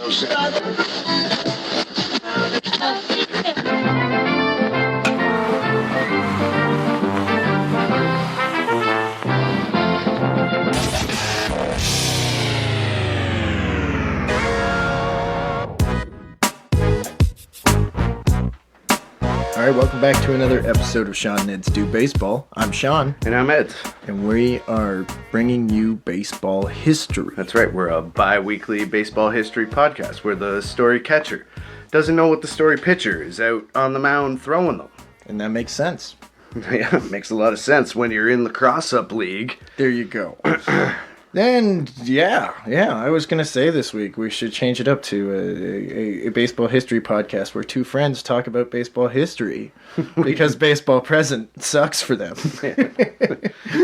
All right, welcome back to another episode of Sean and Ed's Do Baseball. I'm Sean. And I'm Ed. And we are bringing you baseball history. That's right, we're a bi-weekly baseball history podcast where the story catcher doesn't know what the story pitcher is out on the mound throwing them. And that makes sense. Yeah, it makes a lot of sense when you're in the cross-up league. There you go. Then, yeah, I was going to say this week we should change it up to a baseball history podcast where two friends talk about baseball history because baseball present sucks for them.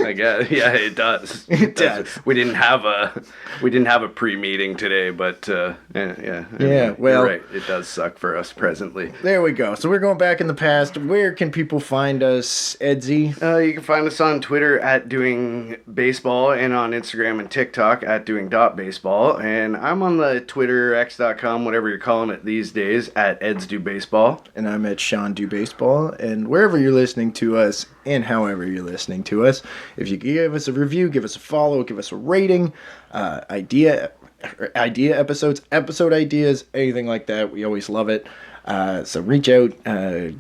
I guess, yeah, it does. It does. We didn't have a pre-meeting today, but yeah, well, you're right, it does suck for us presently. There we go. So we're going back in the past. Where can people find us, Edsy? You can find us on Twitter at Doing Baseball and on Instagram and TikTok at Doing.Baseball. And I'm on the Twitter, x.com, whatever you're calling it these days, at Eds Do Baseball. And I'm at Sean Do Baseball. And wherever you're listening to us and however you're listening to us, if you give us a review, give us a follow, give us a rating, idea episodes, episode ideas, anything like that, we always love it. So reach out,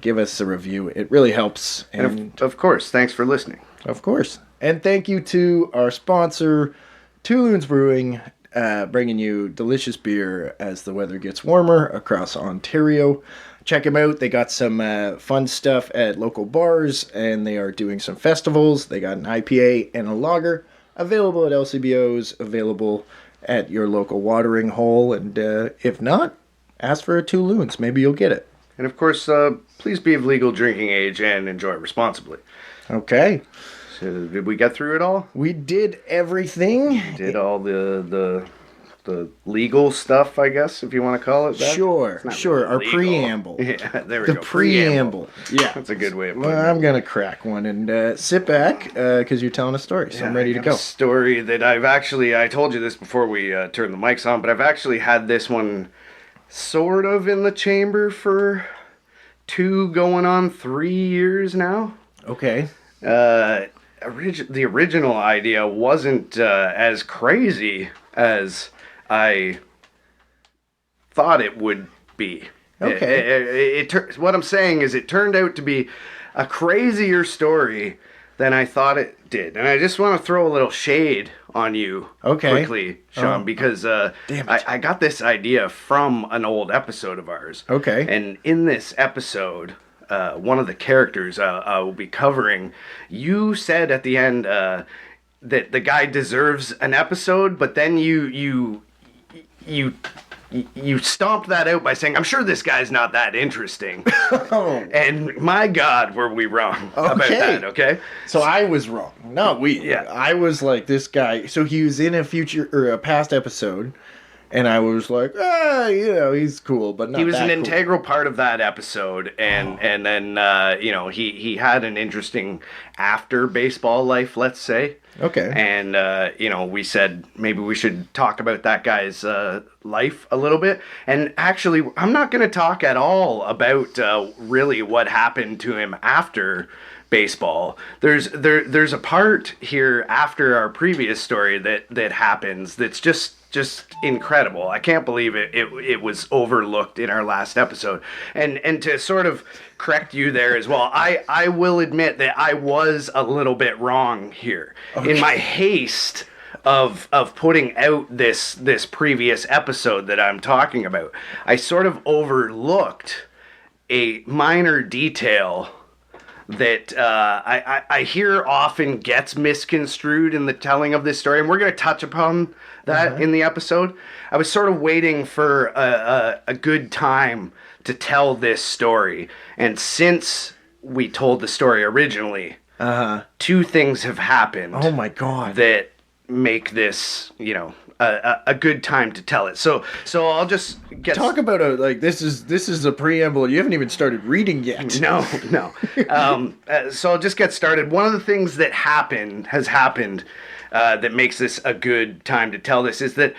give us a review. It really helps. And of course, thanks for listening. Of course. And thank you to our sponsor, Two Loons Brewing, bringing you delicious beer as the weather gets warmer across Ontario. Check them out. They got some fun stuff at local bars, and they are doing some festivals. They got an IPA and a lager available at LCBOs, available at your local watering hole. And if not, ask for a Two Loons. Maybe you'll get it. And of course, please be of legal drinking age and enjoy responsibly. Okay. So did we get through it all? We did everything. Did all the legal stuff, I guess, if you want to call it that. Sure. Really our legal. preamble. Yeah, there we go. The preamble. Yeah. That's a good way of putting it. Well, I'm going to crack one and sit back because you're telling a story, so I'm ready to go. A story that I told you this before we turned the mics on, but I've actually had this one sort of in the chamber for 2 going on 3 years now. Okay. The original idea wasn't as crazy as I thought it would be. Okay. What I'm saying is it turned out to be a crazier story than I thought it did. And I just want to throw a little shade on you quickly, Sean, because I got this idea from an old episode of ours. Okay. And in this episode, one of the characters I will be covering, you said at the end that the guy deserves an episode, but then you stomped that out by saying, I'm sure this guy's not that interesting. Oh. And my God, were we wrong about that, okay? So I was wrong. No, I was like, this guy, so he was in a past episode, and I was like, he's cool, but not that He was an cool. integral part of that episode, and then, he had an interesting after baseball life, let's say. Okay. And, we said maybe we should talk about that guy's life a little bit. And actually, I'm not going to talk at all about really what happened to him after baseball. There's a part here after our previous story that happens that's just incredible. I can't believe it was overlooked in our last episode. And to sort of correct you there as well, I will admit that I was a little bit wrong here. Okay. In my haste of putting out this previous episode that I'm talking about, I sort of overlooked a minor detail that I hear often gets misconstrued in the telling of this story, and we're going to touch upon that in the episode. I was sort of waiting for a good time to tell this story, and since we told the story originally, 2 things have happened. Oh my God! That make this, a good time to tell it. So I'll just talk about this is a preamble. You haven't even started reading yet. No. So I'll just get started. One of the things that has happened that makes this a good time to tell this is that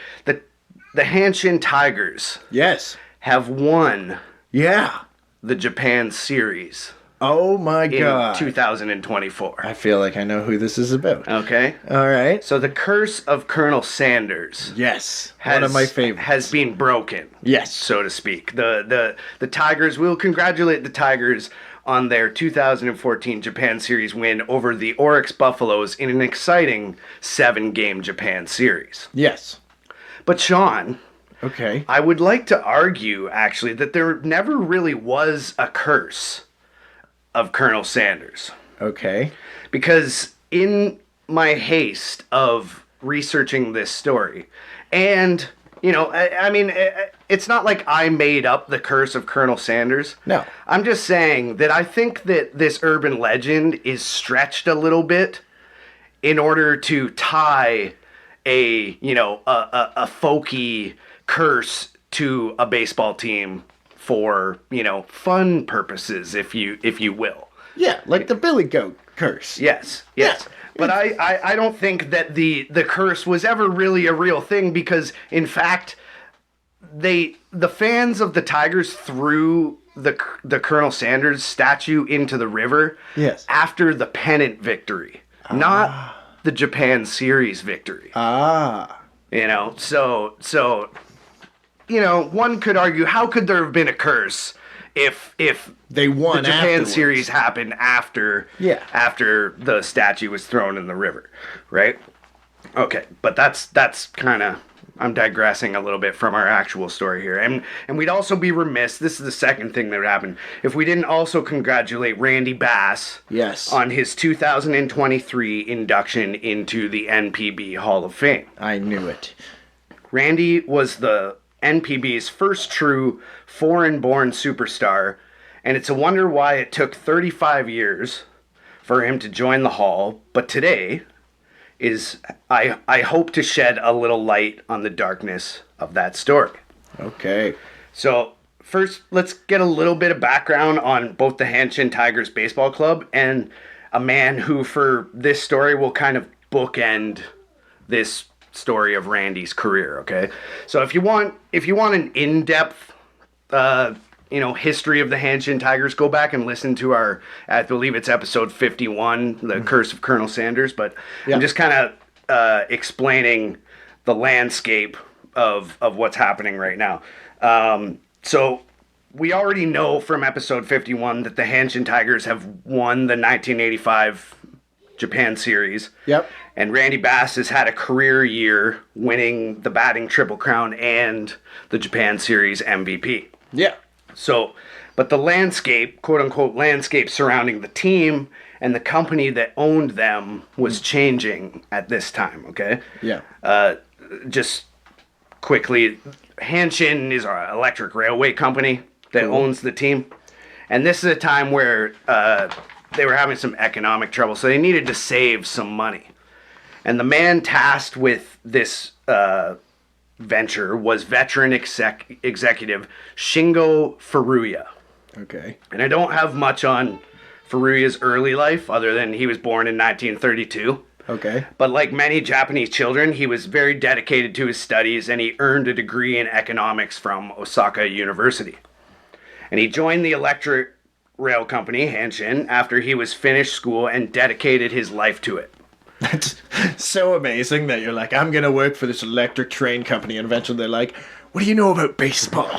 the Hanshin Tigers Yes. have won Yeah. the Japan Series Oh my in God. 2024. I feel like I know who this is about. Okay? All right. So the curse of Colonel Sanders Yes. One of my favorites. has been broken. Yes. So to speak. The Tigers, we'll congratulate the Tigers on their 2014 Japan Series win over the Oryx Buffaloes in an exciting 7-game Japan Series. Yes. But Sean, Okay. I would like to argue, actually, that there never really was a curse of Colonel Sanders. Okay. Because in my haste of researching this story, and, you know, I mean, it's not like I made up the curse of Colonel Sanders. No. I'm just saying that I think that this urban legend is stretched a little bit in order to tie a folky curse to a baseball team for, fun purposes, if you will. Yeah, like the Billy Goat curse. Yes. But I don't think that the curse was ever really a real thing, because in fact the fans of the Tigers threw the Colonel Sanders statue into the river after the pennant victory, not the Japan Series victory. So one could argue, how could there have been a curse if they won the Japan afterwards. Series happened after the statue was thrown in the river, right? Okay, but that's kind of, I'm digressing a little bit from our actual story here. And we'd also be remiss, this is the second thing that would happen, if we didn't also congratulate Randy Bass on his 2023 induction into the NPB Hall of Fame. I knew it. Randy was the NPB's first true foreign-born superstar, and it's a wonder why it took 35 years for him to join the Hall, but today I hope to shed a little light on the darkness of that story. Okay. So first, let's get a little bit of background on both the Hanshin Tigers Baseball Club and a man who, for this story, will kind of bookend this story of Randy's career. Okay, so if you want an in-depth history of the Hanshin Tigers, go back and listen to our, I believe it's episode 51, The Curse of Colonel Sanders, but I'm just kind of explaining the landscape of what's happening right now. So we already know from episode 51 that the Hanshin Tigers have won the 1985 Japan Series. Yep. And Randy Bass has had a career year, winning the batting Triple Crown and the Japan Series MVP. Yeah. So, but the landscape, quote unquote landscape surrounding the team and the company that owned them was changing at this time, okay? Yeah. Just quickly, Hanshin is our electric railway company that owns the team. And this is a time where they were having some economic trouble, so they needed to save some money. And the man tasked with this venture was veteran executive Shingo Furuya. Okay. And I don't have much on Furuya's early life other than he was born in 1932. Okay. But like many Japanese children, he was very dedicated to his studies, and he earned a degree in economics from Osaka University. And he joined the electric rail company, Hanshin, after he was finished school and dedicated his life to it. That's so amazing that you're like, I'm going to work for this electric train company, and eventually they're like, what do you know about baseball?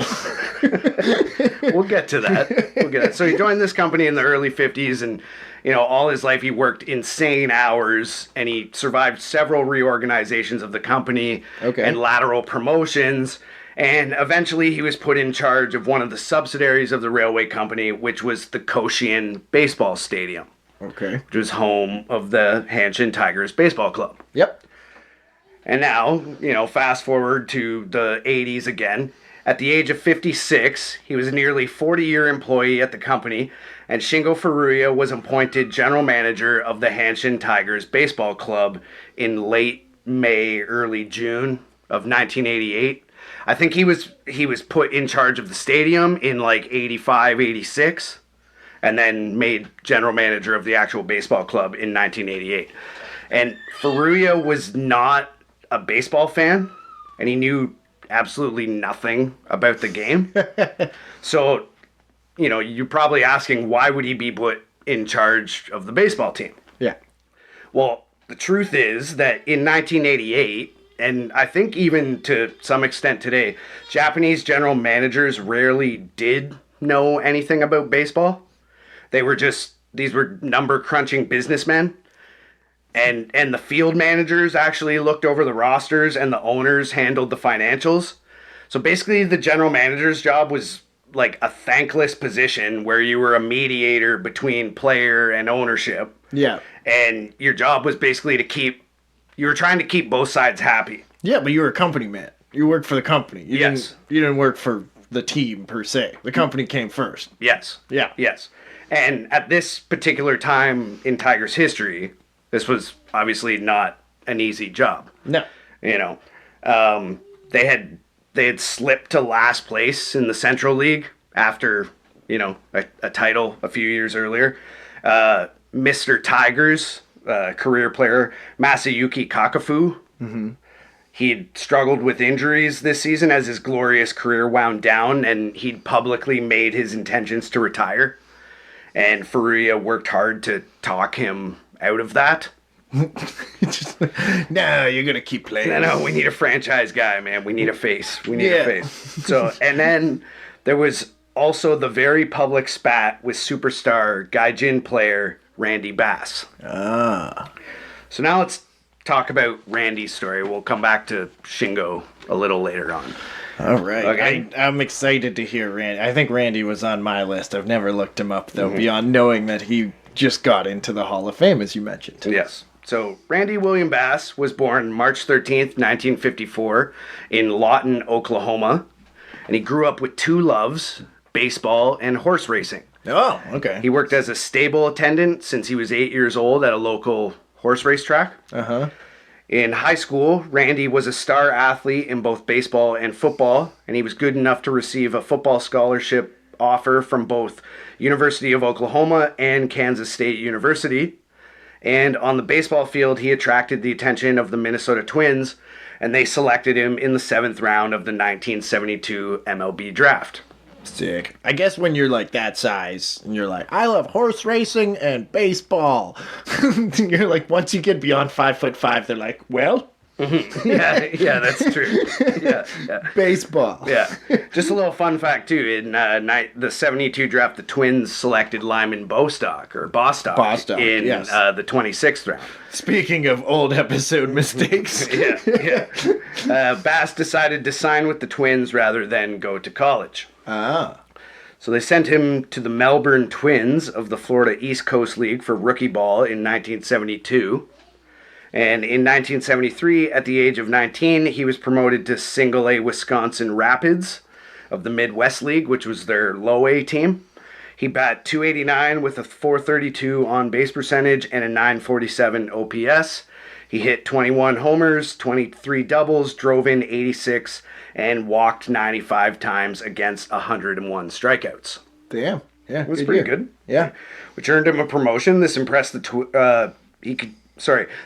We'll get to that. So he joined this company in the early 50s, and all his life he worked insane hours, and he survived several reorganizations of the company and lateral promotions. And eventually he was put in charge of one of the subsidiaries of the railway company, which was the Koshien Baseball Stadium. Okay. Which was home of the Hanshin Tigers Baseball Club. Yep. And now, fast forward to the 80s again. At the age of 56, he was a nearly 40-year employee at the company, and Shingo Furuya was appointed general manager of the Hanshin Tigers Baseball Club in late May, early June of 1988. I think he was put in charge of the stadium in like 85, 86. And then made general manager of the actual baseball club in 1988. And Furuya was not a baseball fan, and he knew absolutely nothing about the game. So, you're probably asking, why would he be put in charge of the baseball team? Yeah. Well, the truth is that in 1988, and I think even to some extent today, Japanese general managers rarely did know anything about baseball. These were number crunching businessmen. And the field managers actually looked over the rosters and the owners handled the financials. So basically the general manager's job was like a thankless position where you were a mediator between player and ownership. Yeah. And your job was basically you were trying to keep both sides happy. Yeah, but you were a company man. You worked for the company. You didn't work for the team per se. The company came first. Yes. Yeah. Yes. And at this particular time in Tigers history, this was obviously not an easy job. No. They had slipped to last place in the Central League after, a title a few years earlier. Mr. Tigers, career player Masayuki Kakafu. Mm-hmm. He'd struggled with injuries this season as his glorious career wound down, and he'd publicly made his intentions to retire. And Furuya worked hard to talk him out of that. No, you're gonna keep playing. No, we need a franchise guy, man. We need a face. A face. So, and then there was also the very public spat with superstar Gaijin player Randy Bass. So now let's talk about Randy's story. We'll come back to Shingo a little later on. All right. Okay. I'm excited to hear Randy. I think Randy was on my list. I've never looked him up, though, beyond knowing that he just got into the Hall of Fame, as you mentioned. Yes. So Randy William Bass was born March 13th, 1954 in Lawton, Oklahoma. And he grew up with two loves, baseball and horse racing. Oh, okay. He worked as a stable attendant since he was 8 years old at a local horse race track. Uh-huh. In high school, Randy was a star athlete in both baseball and football, and he was good enough to receive a football scholarship offer from both University of Oklahoma and Kansas State University. And on the baseball field, he attracted the attention of the Minnesota Twins, and they selected him in the 7th round of the 1972 MLB draft. Sick. I guess when you're like that size and you're like, I love horse racing and baseball. You're like, once you get beyond 5'5", they're like, well, yeah, that's true. Yeah. Baseball. Yeah. Just a little fun fact too. In the 72 draft, the Twins selected Lyman Bostock in the 26th round. Speaking of old episode mistakes. Yeah. Bass decided to sign with the Twins rather than go to college. So they sent him to the Melbourne Twins of the Florida East Coast League for rookie ball in 1972. And in 1973, at the age of 19, he was promoted to Single A Wisconsin Rapids of the Midwest League, which was their low A team. He bat .289 with a .432 on-base percentage and a .947 OPS. He hit 21 homers, 23 doubles, drove in 86, and walked 95 times against 101 strikeouts. Damn. Yeah, it was pretty good. Yeah. Which earned him a promotion. This impressed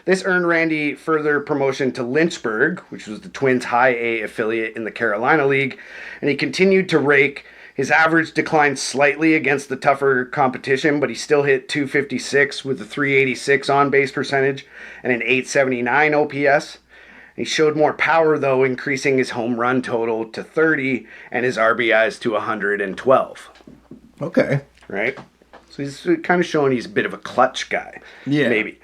This earned Randy further promotion to Lynchburg, which was the Twins' high A affiliate in the Carolina League, and he continued to rake. His average declined slightly against the tougher competition, but he still hit .256 with a .386 on-base percentage and an .879 OPS. He showed more power, though, increasing his home run total to 30 and his RBIs to 112. Okay. Right? So he's kind of showing he's a bit of a clutch guy. Yeah. Maybe.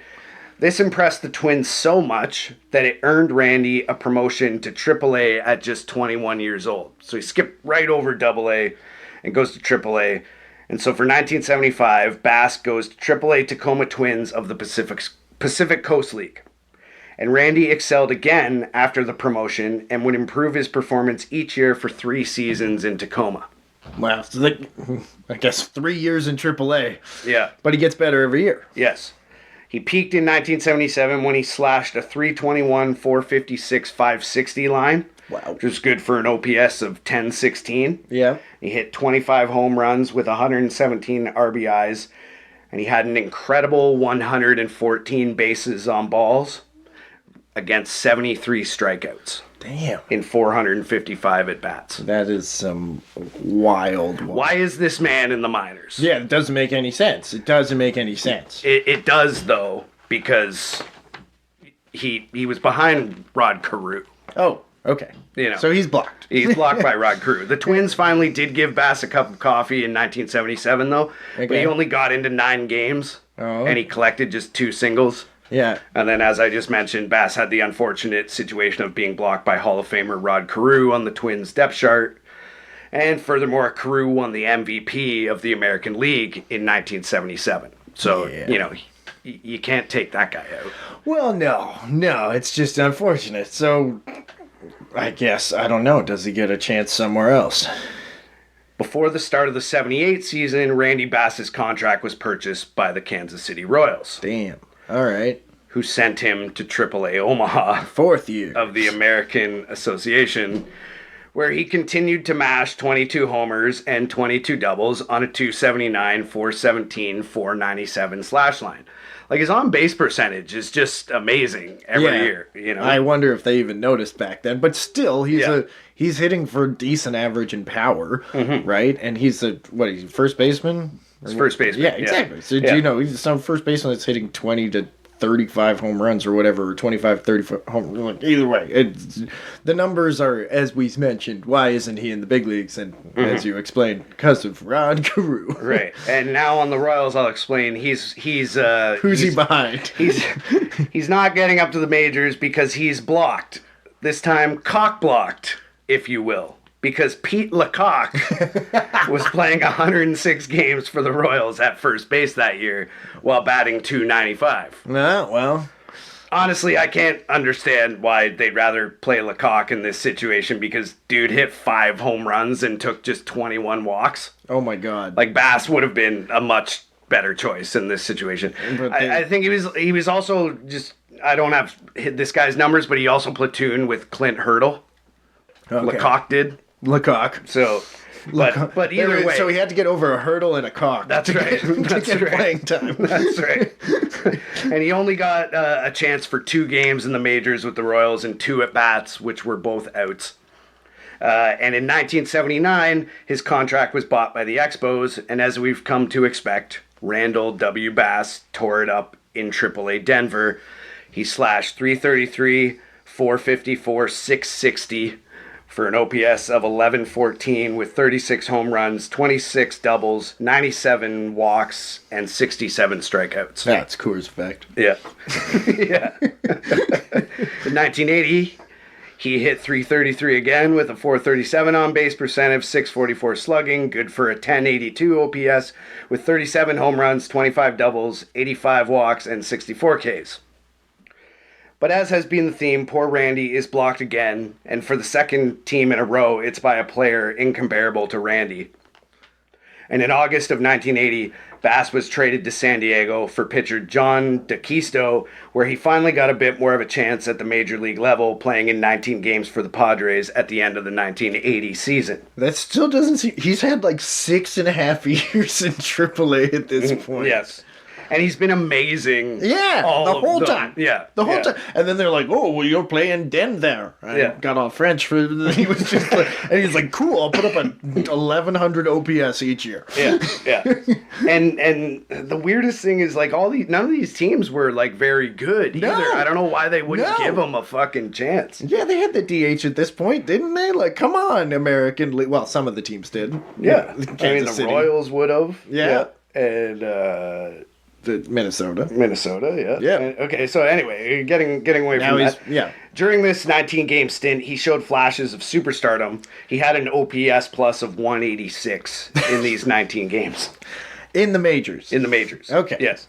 This impressed the Twins so much that it earned Randy a promotion to AAA at just 21 years old. So he skipped right over AA and goes to AAA. And so for 1975, Bass goes to AAA Tacoma Twins of the Pacific Coast League. And Randy excelled again after the promotion and would improve his performance each year for 3 seasons in Tacoma. Wow. So I guess 3 years in AAA. Yeah. But he gets better every year. Yes. He peaked in 1977 when he slashed a .321, .456, .560 line. Wow. Which was good for an OPS of 1016. Yeah. He hit 25 home runs with 117 RBIs. And he had an incredible 114 bases on balls. against 73 strikeouts Damn. in 455 at-bats. That is some wild. Why is this man in the minors? Yeah, it doesn't make any sense. It doesn't make any sense. It does, though, because he was behind Rod Carew. Oh, okay. You know, so he's blocked. He's blocked by Rod Carew. The Twins finally did give Bass a cup of coffee in 1977, though. Okay. But he only got into 9 games, and he collected just 2 singles. Yeah. And then, as I just mentioned, Bass had the unfortunate situation of being blocked by Hall of Famer Rod Carew on the Twins' depth chart. And furthermore, Carew won the MVP of the American League in 1977. So, you know, you can't take that guy out. Well, no, it's just unfortunate. So, I guess, I don't know, does he get a chance somewhere else? Before the start of the 78 season, Randy Bass's contract was purchased by the Kansas City Royals. Damn. All right. Who sent him to AAA Omaha. 4th year. Of the American Association, where he continued to mash 22 homers and 22 doubles on a 279, 417, 497 slash line. Like, his on-base percentage is just amazing every year, you know? I wonder if they even noticed back then. But still, he's hitting for a decent average in power, right? And he's he's a first baseman? He's first baseman. Yeah, exactly. So, you know, he's some first baseman that's hitting 20 to 35 home runs or whatever, or 25, 35 home runs. Either way, the numbers are, as we mentioned, why isn't he in the big leagues? And as you explained, because of Rod Carew. Right. And now on the Royals, I'll explain, who's he behind? He's not getting up to the majors because he's blocked. This time, cock-blocked, if you will. Because Pete Lecoq was playing 106 games for the Royals at first base that year while batting .295. Well. Honestly, I can't understand why they'd rather play Lecoq in this situation because dude hit 5 home runs and took just 21 walks. Oh, my God. Like, Bass would have been a much better choice in this situation. I think he was also just... I don't have this guy's numbers, but he also platooned with Clint Hurdle. Okay. Lecoq did. Lecoq. So, but either way. So he had to get over a hurdle and a cock. That's right. To get playing time. That's right. And he only got a chance for 2 games in the majors with the Royals and 2 at-bats, which were both outs. And in 1979, his contract was bought by the Expos, and as we've come to expect, Randall W. Bass tore it up in AAA Denver. He slashed .333, .454, .660 for an OPS of 1114 with 36 home runs, 26 doubles, 97 walks, and 67 strikeouts. That's Coors effect. Yeah. Yeah. In 1980, he hit .333 again with a 437 on-base percentage, 644 slugging, good for a 1082 OPS with 37 home runs, 25 doubles, 85 walks, and 64 Ks. But as has been the theme, poor Randy is blocked again, and for the second team in a row, it's by a player incomparable to Randy. And in August of 1980, Bass was traded to San Diego for pitcher John DeCisto, where he finally got a bit more of a chance at the major league level, playing in 19 games for the Padres at the end of the 1980 season. That still doesn't seem... He's had like 6.5 years in AAA at this point. Yes. And he's been amazing. Yeah, the whole time. Yeah, the whole time. And then they're like, "Oh, well, you're playing Denver." I got all French for. He was just like, and he's like, "Cool, I'll put up a 1100 OPS each year." Yeah. And the weirdest thing is like none of these teams were like very good either. I don't know why they wouldn't give him a fucking chance. Yeah, they had the DH at this point, didn't they? Like, come on, American League. Well, some of the teams did. Yeah, the Royals would have. Yeah. And. Minnesota, yeah. Okay, so anyway, getting away from that. Yeah. During this 19-game stint, he showed flashes of superstardom. He had an OPS plus of 186 in these 19 games. In the majors? In the majors. Okay. Yes.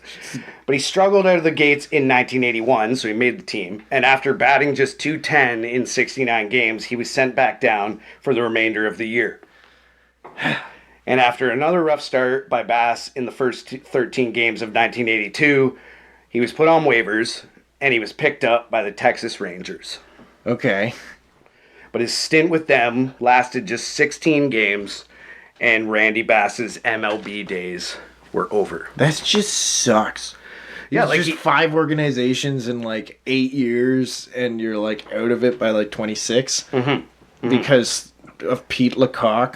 But he struggled out of the gates in 1981, so he made the team. And after batting just .210 in 69 games, he was sent back down for the remainder of the year. And after another rough start by Bass in the first 13 games of 1982, he was put on waivers, and he was picked up by the Texas Rangers. Okay. But his stint with them lasted just 16 games, and Randy Bass's MLB days were over. That just sucks. Yeah, It's like just 5 organizations in like 8 years, and you're like out of it by like 26 because of Pete Lecoq.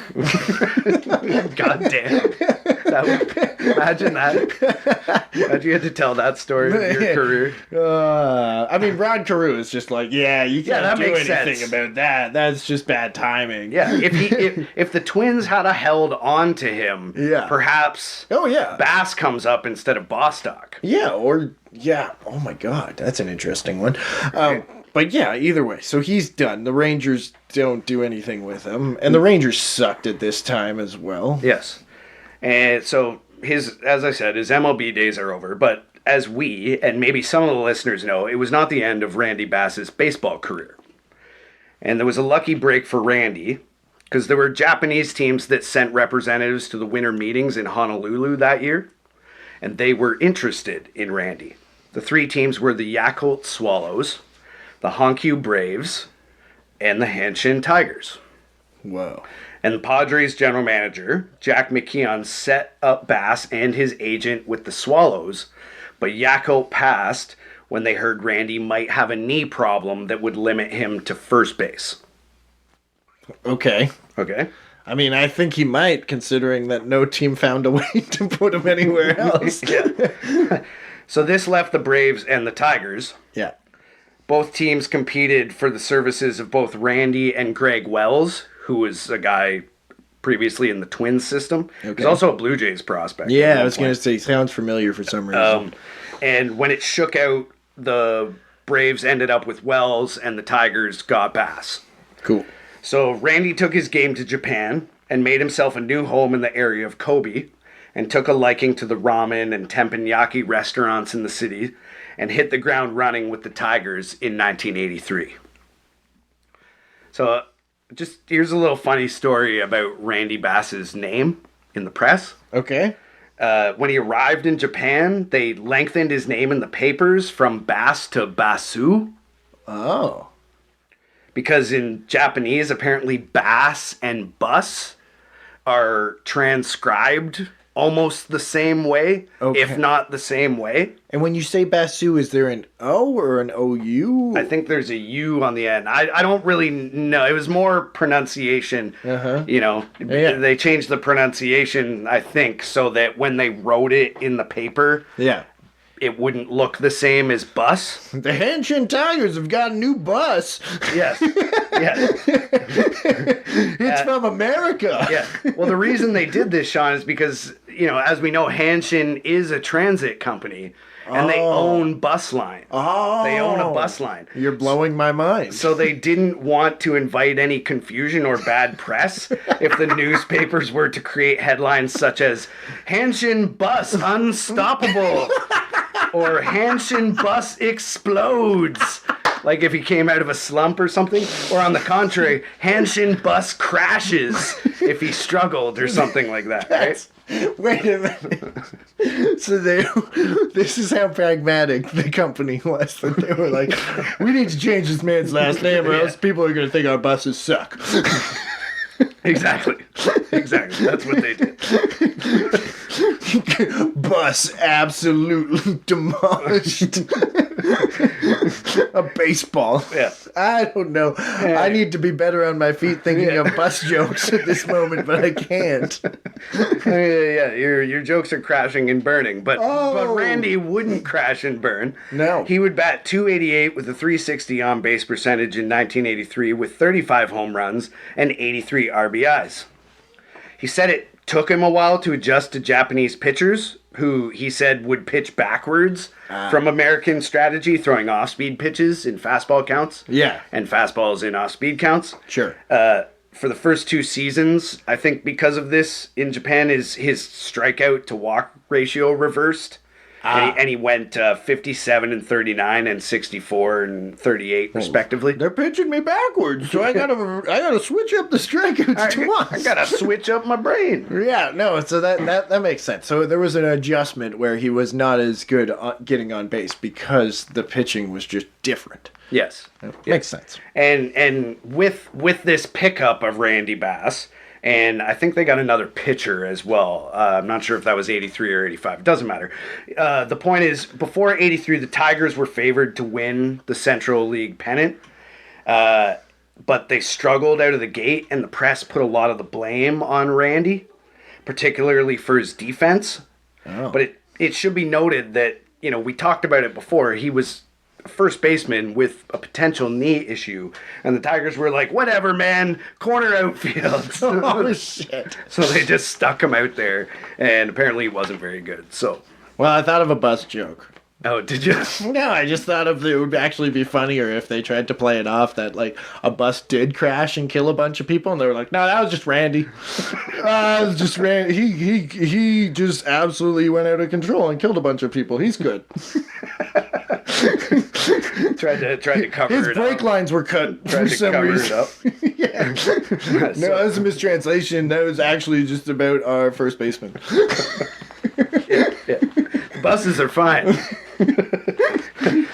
God damn. Imagine that. Imagine you had to tell that story of your career. I mean, Rod Carew is just like, you can't that do makes anything sense. about that. That's just bad timing. Yeah, if the Twins had a held on to him, perhaps Bass comes up instead of Bostock. Oh my God, that's an interesting one. But yeah, either way, so he's done. The Rangers don't do anything with him, and the Rangers sucked at this time as well. Yes, and so as I said, his MLB days are over. But as we and maybe some of the listeners know, it was not the end of Randy Bass's baseball career. And there was a lucky break for Randy, because there were Japanese teams that sent representatives to the winter meetings in Honolulu that year, and they were interested in Randy. The 3 teams were the Yakult Swallows, the Honkyu Braves, and the Hanshin Tigers. Whoa. And the Padres general manager, Jack McKeon, set up Bass and his agent with the Swallows, but Yakult passed when they heard Randy might have a knee problem that would limit him to first base. Okay. I mean, I think he might, considering that no team found a way to put him anywhere else. So this left the Braves and the Tigers. Yeah. Both teams competed for the services of both Randy and Greg Wells, who was a guy previously in the Twins system. He's also a Blue Jays prospect. Yeah, I was going to say, sounds familiar for some reason. And when it shook out, the Braves ended up with Wells and the Tigers got Bass. Cool. So Randy took his game to Japan and made himself a new home in the area of Kobe, and took a liking to the ramen and teppanyaki restaurants in the city, and hit the ground running with the Tigers in 1983. So just here's a little funny story about Randy Bass's name in the press. Okay. When he arrived in Japan, they lengthened his name in the papers from Bass to Basu. Oh. Because in Japanese, apparently Bass and Bus are transcribed almost the same way, if not the same way. And when you say Basu, is there an O or an OU? I think there's a U on the end. I don't really know. It was more pronunciation. You know, they changed the pronunciation, I think, so that when they wrote it in the paper, it wouldn't look the same as bus. The Hanshin Tigers have got a new bus. Yes. It's from America. Well, the reason they did this, Sean, is because, you know, as we know, Hanshin is a transit company. And they own bus line. They own a bus line. You're blowing my mind. So they didn't want to invite any confusion or bad press if the newspapers were to create headlines such as Hanshin Bus Unstoppable or Hanshin Bus Explodes. Like if he came out of a slump or something. Or on the contrary, Hanshin Bus Crashes if he struggled or something like that, right? Wait a minute. So this is how pragmatic the company was. That they were like, we need to change this man's last name or else people are going to think our buses suck. Exactly. That's what they did. Bus absolutely demolished. A baseball. I don't know. I need to be better on my feet thinking of bus jokes at this moment, but I can't. Your jokes are crashing and burning, but Randy wouldn't crash and burn. No. He would bat .288 with a .360 on base percentage in 1983 with 35 home runs and 83 RBIs. He said it took him a while to adjust to Japanese pitchers, who he said would pitch backwards from American strategy, throwing off-speed pitches in fastball counts. And fastballs in off-speed counts. Sure. For the first 2 seasons, I think because of this, in Japan, his strikeout to walk ratio reversed. And he went 57 and 39 and 64 and 38 respectively. They're pitching me backwards, so I gotta switch up the strikeouts to walks. I gotta switch up my brain. So that makes sense. So there was an adjustment where he was not as good getting on base because the pitching was just different. Yes. Makes sense. And with this pickup of Randy Bass, And I think they got another pitcher as well. I'm not sure if that was 83 or 85. It doesn't matter. The point is, before 83, the Tigers were favored to win the Central League pennant. But they struggled out of the gate, and the press put a lot of the blame on Randy, particularly for his defense. Oh. But it should be noted that, we talked about it before. He was a first baseman with a potential knee issue, and the Tigers were like, whatever, man, corner outfield. Oh, shit. So they just stuck him out there, and apparently he wasn't very good. So, Well, I thought of a bus joke. oh, did you? No, I just thought it would actually be funnier if they tried to play it off that, like, a bus did crash and kill a bunch of people, and they were like, no, that was just Randy. It was just Randy. He just absolutely went out of control and killed a bunch of people. He's good. tried to cover His it brake up. lines were cut Tried for to some cover reason. it up. Yeah. No, that was a mistranslation. That was actually just about our first baseman. Yeah. Buses are fine.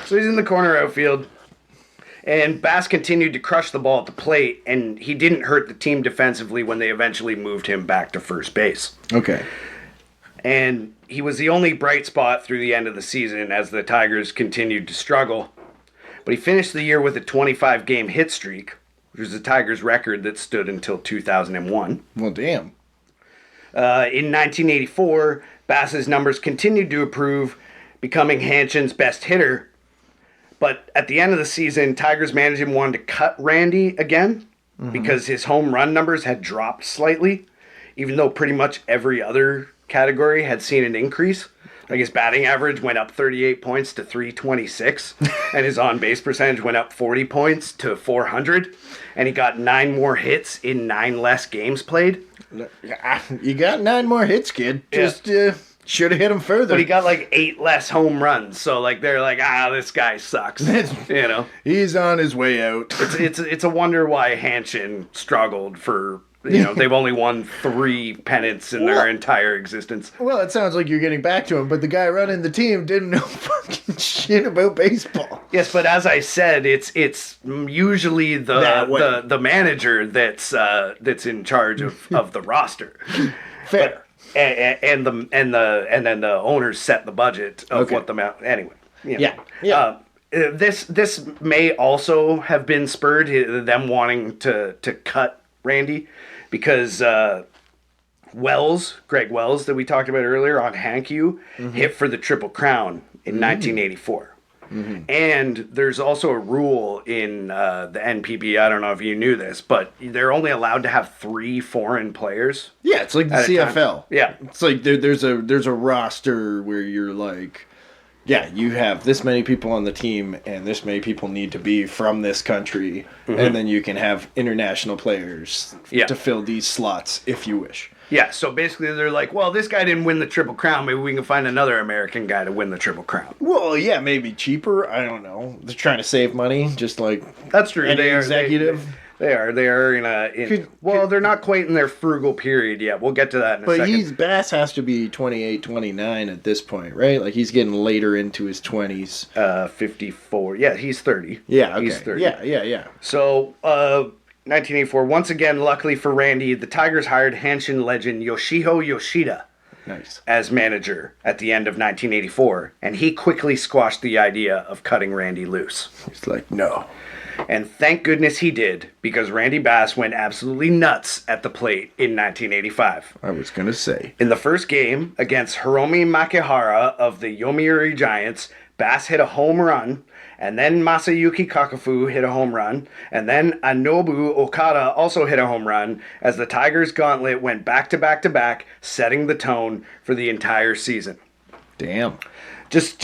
So he's in the corner outfield, and Bass continued to crush the ball at the plate, and he didn't hurt the team defensively when they eventually moved him back to first base. Okay. And he was the only bright spot through the end of the season as the Tigers continued to struggle. But he finished the year with a 25-game hit streak, which was the Tigers' record that stood until 2001. Well, damn. In 1984, Bass's numbers continued to improve, becoming Hanshin's best hitter. But at the end of the season, Tigers management wanted to cut Randy again because his home run numbers had dropped slightly, even though pretty much every other category had seen an increase. Like his batting average went up 38 points to 326, and his on-base percentage went up 40 points to 400, and he got 9 more hits in 9 less games played. You got 9 more hits, kid. Just should have hit him further. But he got like 8 less home runs, so like they're like, this guy sucks. He's on his way out. It's a wonder why Hanshin struggled for. They've only won 3 pennants in their entire existence. Well, it sounds like you're getting back to him, but the guy running the team didn't know fucking shit about baseball. Yes, but as I said, it's usually the manager that's in charge of the roster. Fair. But, and then the owners set the budget of what the anyway. Yeah. This may also have been spurred them wanting to cut Randy because Greg Wells that we talked about earlier on Hank U hit for the Triple Crown in 1984. And there's also a rule in the NPB, I don't know if you knew this, but they're only allowed to have 3 foreign players. Yeah, it's like the CFL. Yeah. It's like there's a roster where you're like, yeah, you have this many people on the team, and this many people need to be from this country, and then you can have international players to fill these slots if you wish. Yeah, so basically they're like, well, this guy didn't win the Triple Crown. Maybe we can find another American guy to win the Triple Crown. Well, yeah, maybe cheaper. I don't know. They're trying to save money, just like that's true. Any executive. They are they're not quite in their frugal period yet. We'll get to that in a second. But Bass has to be 28, 29 at this point, right? Like he's getting later into his 20s. 54. Yeah, he's 30. Yeah, okay. He's 30. Yeah. So, 1984, once again, luckily for Randy, the Tigers hired Hanshin legend Yoshihiro Yoshida as manager at the end of 1984, and he quickly squashed the idea of cutting Randy loose. He's like, no. And thank goodness he did, because Randy Bass went absolutely nuts at the plate in 1985. I was going to say. In the first game against Hiromi Makihara of the Yomiuri Giants, Bass hit a home run, and then Masayuki Kakafu hit a home run, and then Anobu Okada also hit a home run, as the Tigers gauntlet went back to back to back, setting the tone for the entire season. Damn. Just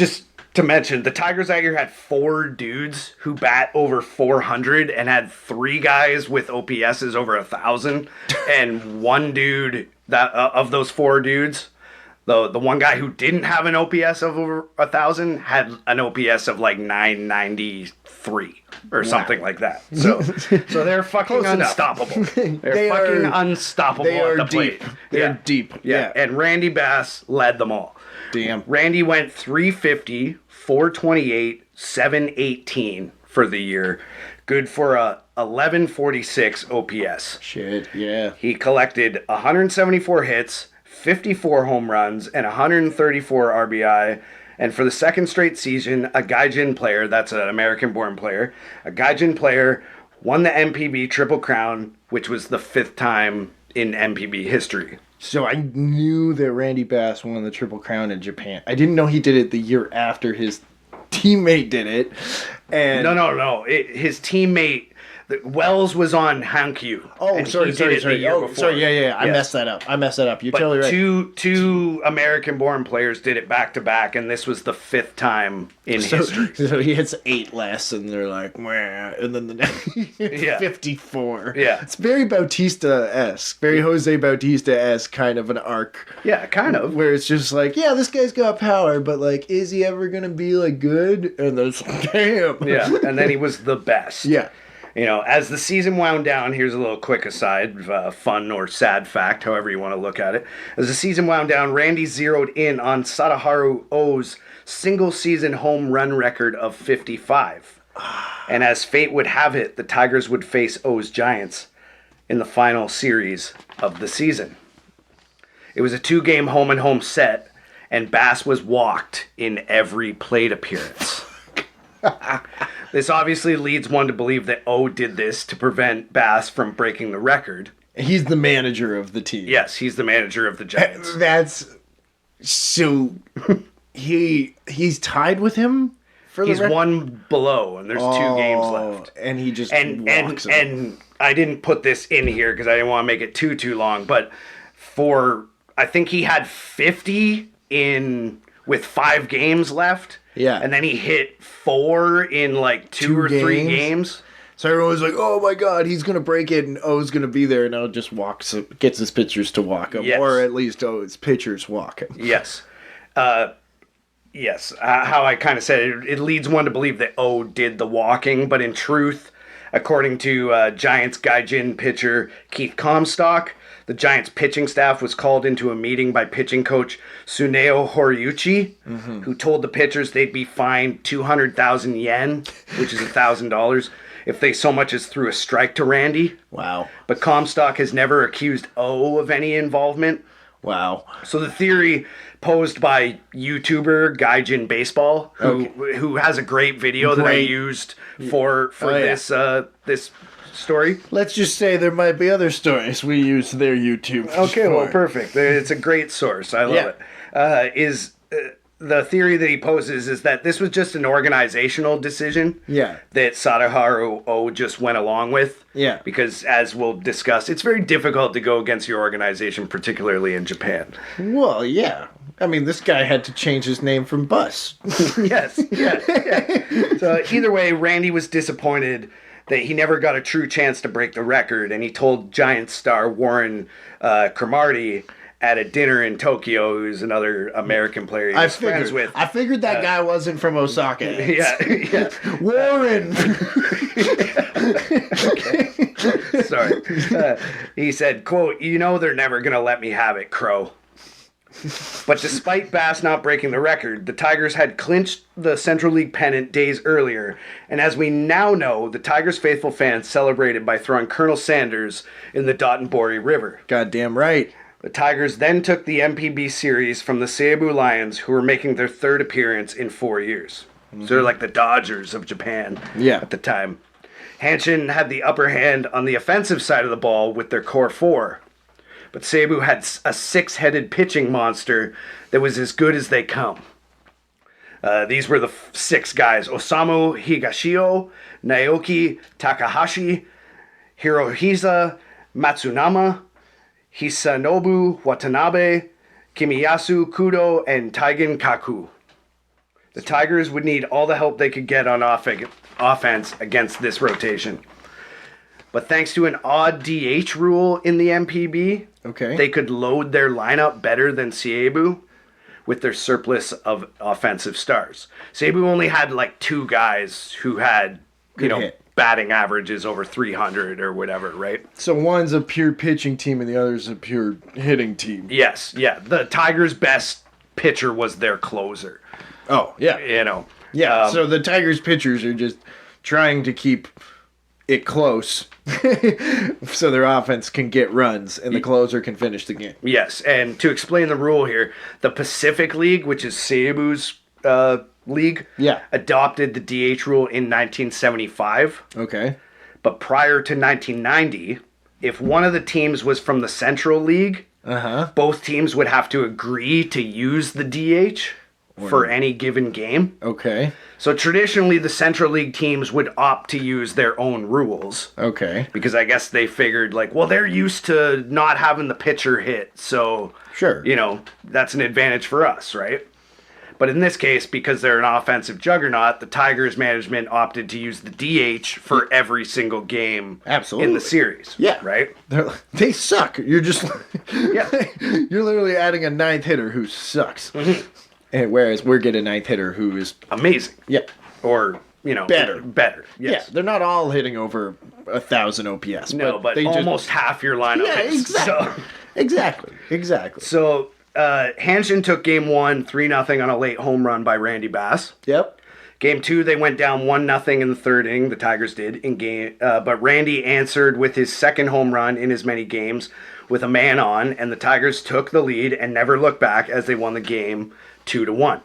to mention, the Tigers that year had 4 dudes who bat over 400 and had 3 guys with OPSs over 1,000, and 1 dude that of those 4 dudes, the one guy who didn't have an OPS of over 1,000 had an OPS of like 993 or something like that. So they're fucking unstoppable. They're fucking unstoppable at the plate. They're deep. Yeah, and Randy Bass led them all. Damn. Randy went 350, 428, 718 for the year. Good for a 1146 OPS. Shit, yeah. He collected 174 hits, 54 home runs, and 134 RBI. And for the second straight season, a Gaijin player, that's an American-born player, a Gaijin player won the MPB Triple Crown, which was the 5th time in MPB history. So I knew that Randy Bass won the Triple Crown in Japan. I didn't know he did it the year after his teammate did it. And No. His teammate Wells was on Hankyu. Oh, sorry. Yeah. I messed that up. You're totally right. Two American-born players did it back-to-back, and this was the 5th time in history. So he hits 8 less, and they're like, "Meh," and then the next 54. Yeah. It's very Bautista-esque, very Jose Bautista-esque kind of an arc. Yeah, kind of. Where it's just like, yeah, this guy's got power, but like, is he ever gonna be like good? And there's damn. Yeah, and then he was the best. Yeah. You know, as the season wound down, here's a little quick aside, fun or sad fact, however you want to look at it. As the season wound down, Randy zeroed in on Sadaharu O's single-season home run record of 55. And as fate would have it, the Tigers would face O's Giants in the final series of the season. It was a 2-game home-and-home set, and Bass was walked in every plate appearance. This obviously leads one to believe that O did this to prevent Bass from breaking the record. He's the manager of the team. Yes, he's the manager of the Giants. That's so. He's tied with him for the He's one below, and there's 2 games left. And he just walks him. And I didn't put this in here because I didn't want to make it too long. But I think he had 50 with 5 games left. Yeah. And then he hit 4 in like 2 or 3 games. So everyone was like, oh my God, he's going to break it and O's going to be there. And O just gets his pitchers to walk him. Yes. Or at least O's pitchers walk him. Yes. Yes. How I kind of said it leads one to believe that O did the walking. But in truth, according to Giants Gaijin pitcher Keith Comstock, the Giants pitching staff was called into a meeting by pitching coach Tsuneo Horiuchi, who told the pitchers they'd be fined 200,000 yen, which is $1,000, if they so much as threw a strike to Randy. Wow. But Comstock has never accused O of any involvement. Wow. So the theory posed by YouTuber Gaijin Baseball, who has a great video that I used for this story. Let's just say there might be other stories we use their YouTube. Okay, well, perfect. It's a great source. I love it. The theory that he poses is that this was just an organizational decision. Yeah. That Sadaharu O just went along with. Yeah. Because as we'll discuss, it's very difficult to go against your organization, particularly in Japan. Well, yeah. I mean, this guy had to change his name from Bus. Yes. So either way, Randy was disappointed that he never got a true chance to break the record, and he told Giants star Warren Cromartie at a dinner in Tokyo, who's another American player he was friends with. I figured that guy wasn't from Osaka. Yeah. Warren! Sorry. He said, quote, "You know they're never going to let me have it, Crow." But despite Bass not breaking the record, the Tigers had clinched the Central League pennant days earlier, and as we now know, the Tigers faithful fans celebrated by throwing Colonel Sanders in the Dotonbori River. Goddamn right. The Tigers then took the MPB series from the Seibu Lions, who were making their 3rd appearance in 4 years. So they're like the Dodgers of Japan at the time. Hanshin had the upper hand on the offensive side of the ball with their core 4. But Seibu had a 6-headed pitching monster that was as good as they come. These were the 6 guys: Osamu Higashio, Naoki Takahashi, Hirohisa Matsunama, Hisanobu Watanabe, Kimiyasu Kudo, and Taigen Kaku. The Tigers would need all the help they could get on offense against this rotation. But thanks to an odd DH rule in the MPB, they could load their lineup better than Seibu with their surplus of offensive stars. Seibu only had like 2 guys who had, batting averages over 300 or whatever, right? So one's a pure pitching team and the other's a pure hitting team. Yes, yeah. The Tigers' best pitcher was their closer. Oh, yeah. You know. Yeah, so the Tigers' pitchers are just trying to keep it close so their offense can get runs and the closer can finish the game. Yes, and to explain the rule here, the Pacific League, which is Seibu's league, adopted the DH rule in 1975. Okay. But prior to 1990, if one of the teams was from the Central League, both teams would have to agree to use the DH for any given game. Okay. So traditionally, the Central League teams would opt to use their own rules. Okay. Because I guess they figured, like, well, they're used to not having the pitcher hit, so, sure, you know, that's an advantage for us, right? But in this case, because they're an offensive juggernaut, the Tigers management opted to use the DH for every single game in the series. Yeah. Right? They suck. You're just... yeah. You're literally adding a ninth hitter who sucks. Mm-hmm. And whereas we're getting a ninth hitter who is... amazing. Yeah. Or, you know... Better. Yes. Yeah, they're not all hitting over 1,000 OPS. No, but they almost half your lineup. Yeah, exactly. So. Exactly. So... Hanshin took game 1, 3-0 on a late home run by Randy Bass. Yep. Game 2, they went down 1-0 in the third inning. The Tigers did in game, but Randy answered with his second home run in as many games with a man on, and the Tigers took the lead and never looked back as they won the game 2-1.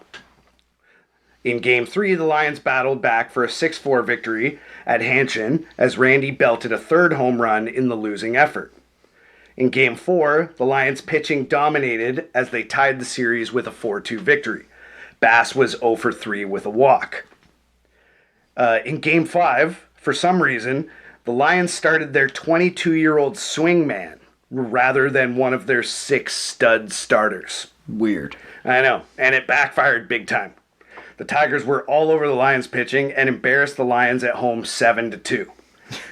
In game 3, the Lions battled back for a 6-4 victory at Hanshin as Randy belted a third home run in the losing effort. In Game 4, the Lions' pitching dominated as they tied the series with a 4-2 victory. Bass was 0 for 3 with a walk. In Game 5, for some reason, the Lions started their 22-year-old swingman rather than one of their 6 stud starters. Weird. I know, and it backfired big time. The Tigers were all over the Lions' pitching and embarrassed the Lions at home 7-2.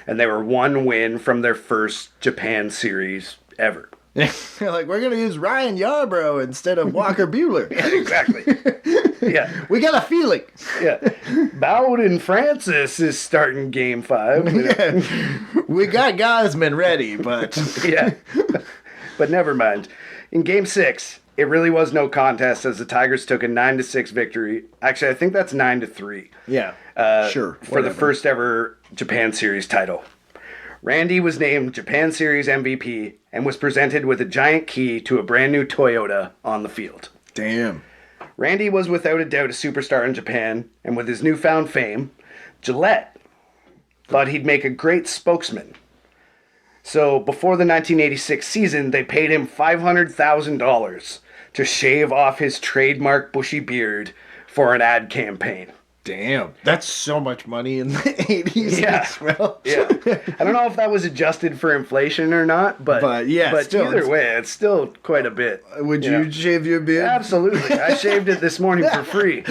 And they were one win from their first Japan series ever. They're like, we're going to use Ryan Yarbrough instead of Walker Buehler. Yeah, exactly. Yeah. We got a feeling. Yeah. Bowden Francis is starting game 5. Yeah. We got Gosman ready, but... yeah. But never mind. In game 6, it really was no contest as the Tigers took a 9-6 victory. Actually, I think that's 9-3. Yeah. Sure. For the first ever Japan Series title. Randy was named Japan Series MVP and was presented with a giant key to a brand new Toyota on the field. Damn. Randy was without a doubt a superstar in Japan, and with his newfound fame, Gillette thought he'd make a great spokesman. So before the 1986 season, they paid him $500,000 to shave off his trademark bushy beard for an ad campaign. Damn, that's so much money in the 80s. Yeah. As well. Yeah. I don't know if that was adjusted for inflation or not, but yeah, but still, either way, it's still quite a bit. Would you shave your beard? Absolutely. I shaved it this morning for free.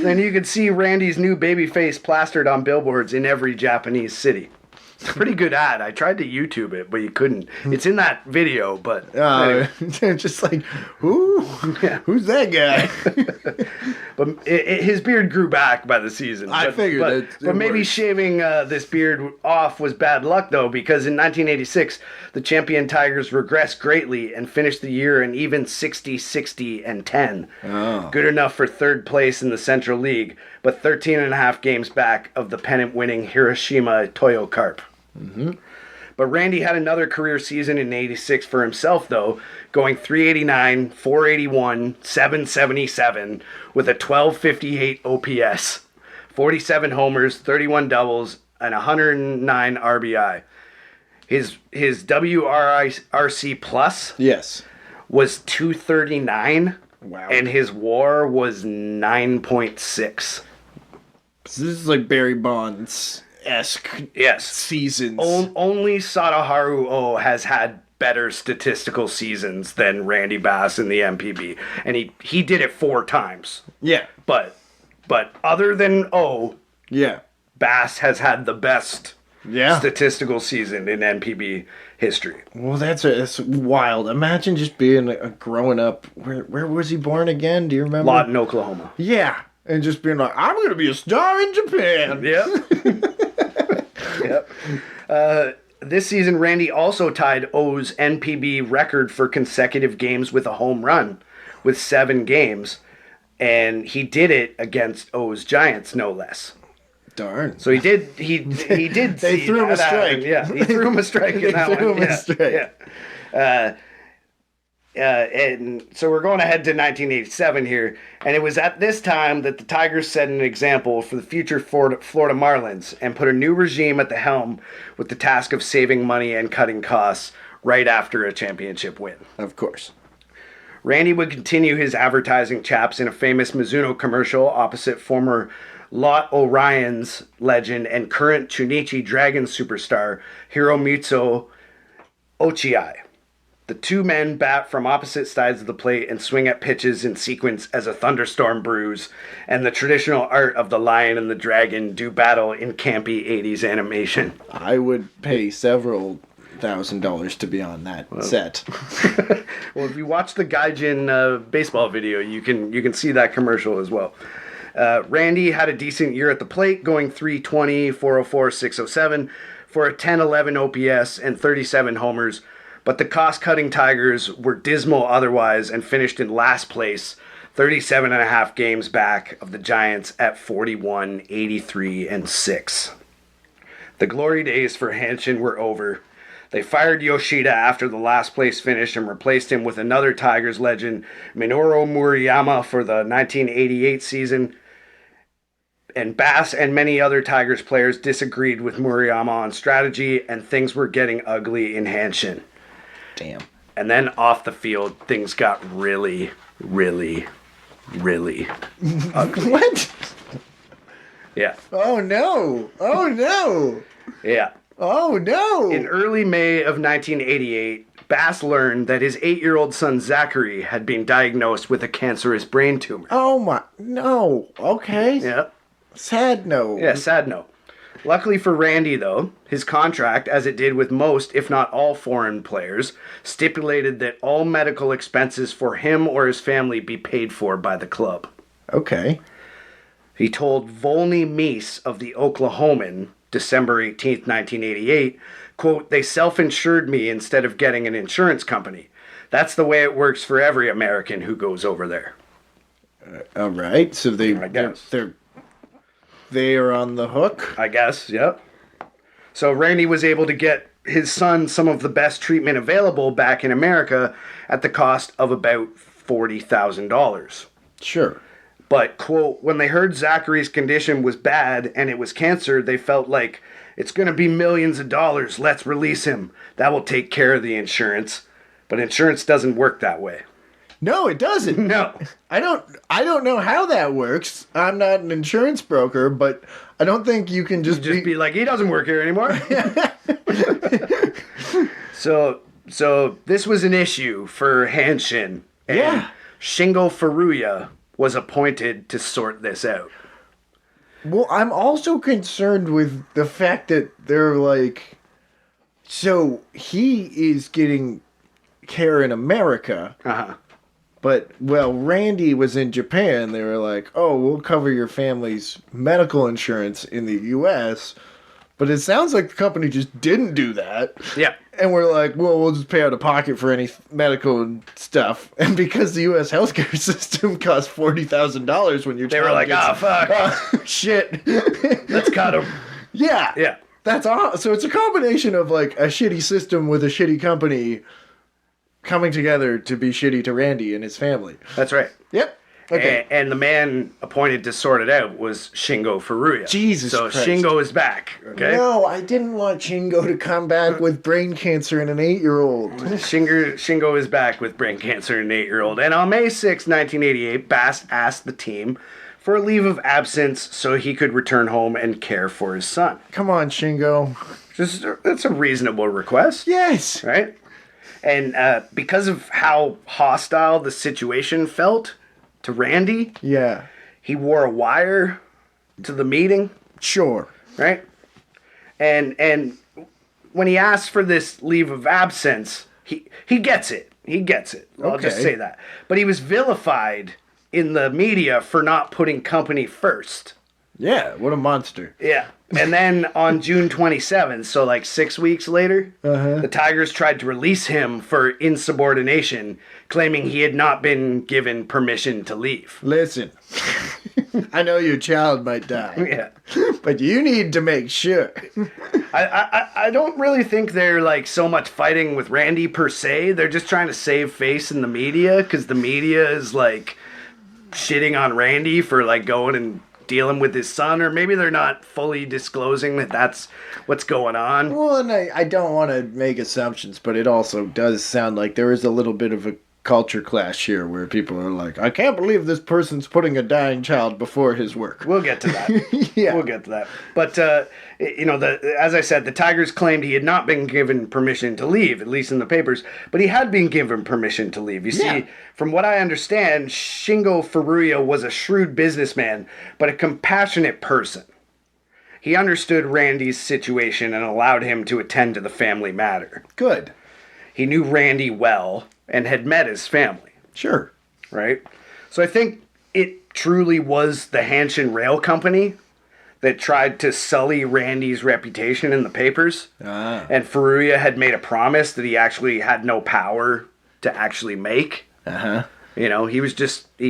Then you could see Randy's new baby face plastered on billboards in every Japanese city. Pretty good ad. I tried to YouTube it, but you couldn't. It's in that video, but anyway. Just like, who's that guy? But his beard grew back by the season. I figured but maybe shaving this beard off was bad luck, though, because in 1986, the champion Tigers regressed greatly and finished the year an even 60-60-10. Oh. Good enough for third place in the Central League, but 13 and a half games back of the pennant-winning Hiroshima Toyo Carp. Mm-hmm. But Randy had another career season in 86 for himself, though, going 389, 481, 777 with a 1258 OPS, 47 homers, 31 doubles, and 109 RBI. His WRC plus was 239, wow, and his WAR was 9.6. So this is like Barry Bonds-esque seasons. Only Sadaharu O has had better statistical seasons than Randy Bass in the MPB, and he did it 4 times. Yeah, but other than O, Bass has had the best statistical season in NPB history. Well, that's wild. Imagine just being growing up. Where was he born again? Do you remember? Lawton, Oklahoma. Yeah, and just being like, I'm going to be a star in Japan. Yep. Yep. This season, Randy also tied O's NPB record for consecutive games with a home run, with 7 games, and he did it against O's Giants, no less. Darn. So he did. He did. They see threw him a that happen. strike. Yeah, he threw him a strike in that threw one. him a strike. Yeah. And so we're going ahead to 1987 here, and it was at this time that the Tigers set an example for the future Florida Marlins and put a new regime at the helm with the task of saving money and cutting costs right after a championship win. Of course. Randy would continue his advertising chops in a famous Mizuno commercial opposite former Lot Orion's legend and current Chunichi Dragon superstar Hiromitsu Ochiai. The two men bat from opposite sides of the plate and swing at pitches in sequence as a thunderstorm brews, and the traditional art of the lion and the dragon do battle in campy 80s animation. I would pay several $1,000 to be on that set. Well, if you watch the Gaijin baseball video, you can see that commercial as well. Randy had a decent year at the plate, going 320, 404, 607 for a 10-11 OPS and 37 homers. But the cost-cutting Tigers were dismal otherwise and finished in last place, 37 and a half games back of the Giants at 41, 83, and 6. The glory days for Hanshin were over. They fired Yoshida after the last place finish and replaced him with another Tigers legend, Minoru Murayama, for the 1988 season. And Bass and many other Tigers players disagreed with Murayama on strategy, and things were getting ugly in Hanshin. Damn. And then off the field, things got really, really, really ugly. What? Yeah. Oh, no. Oh, no. Yeah. Oh, no. In early May of 1988, Bass learned that his 8-year-old son Zachary had been diagnosed with a cancerous brain tumor. Oh, my. No. Okay. Yeah. Sad note. Yeah, sad note. Luckily for Randy, though, his contract, as it did with most, if not all, foreign players, stipulated that all medical expenses for him or his family be paid for by the club. Okay. He told Volney Meese of the Oklahoman, December 18th, 1988, quote, "They self-insured me instead of getting an insurance company. That's the way it works for every American who goes over there." All right. So they are on the hook. I guess, yep. So Randy was able to get his son some of the best treatment available back in America at the cost of about $40,000. Sure. But, quote, "When they heard Zachary's condition was bad and it was cancer, they felt like, it's going to be millions of dollars. Let's release him. That will take care of the insurance." But insurance doesn't work that way. No, it doesn't. No. I don't know how that works. I'm not an insurance broker, but I don't think you can just be like, he doesn't work here anymore. So this was an issue for Hanshin. And Yeah. Shingo Furuya was appointed to sort this out. Well, I'm also concerned with the fact that they're like, so he is getting care in America. Uh-huh. But, well, Randy was in Japan. They were like, oh, we'll cover your family's medical insurance in the U.S. But it sounds like the company just didn't do that. Yeah. And we're like, well, we'll just pay out of pocket for any medical stuff. And because the U.S. healthcare system costs $40,000 when you're They were like, fuck. Shit. Let's cut him. Yeah. Yeah. That's all. So it's a combination of like a shitty system with a shitty company coming together to be shitty to Randy and his family. That's right. Yep. Okay. And the man appointed to sort it out was Shingo Furuya. Jesus Christ. So Shingo is back, okay? No, I didn't want Shingo to come back with brain cancer in an 8-year-old. Shingo is back with brain cancer in an 8-year-old. And on May 6, 1988, Bass asked the team for a leave of absence so he could return home and care for his son. Come on, Shingo. That's a reasonable request. Yes. Right? And because of how hostile the situation felt to Randy, Yeah. he wore a wire to the meeting, Sure. right? And when he asked for this leave of absence, he gets it. He gets it. I'll just Okay. say that. But he was vilified in the media for not putting company first. Yeah, what a monster. Yeah. And then on June 27th, so like 6 weeks later, Uh-huh. the Tigers tried to release him for insubordination, claiming he had not been given permission to leave. Listen, I know your child might die, Yeah. but you need to make sure. I don't really think they're like so much fighting with Randy per se. They're just trying to save face in the media because the media is like shitting on Randy for like going and dealing with his son, or maybe they're not fully disclosing that that's what's going on. Well, and I don't want to make assumptions, but it also does sound like there is a little bit of a culture clash here where people are like, I can't believe this person's putting a dying child before his work. We'll get to that. Yeah. We'll get to that. But, as I said, the Tigers claimed he had not been given permission to leave, at least in the papers, but he had been given permission to leave. You see, from what I understand, Shingo Furuya was a shrewd businessman, but a compassionate person. He understood Randy's situation and allowed him to attend to the family matter. Good. He knew Randy well and had met his family. Sure. Right? So I think it truly was the Hanshin Rail Company that tried to sully Randy's reputation in the papers. And Furuya had made a promise that he actually had no power to actually make. Uh-huh. You know, he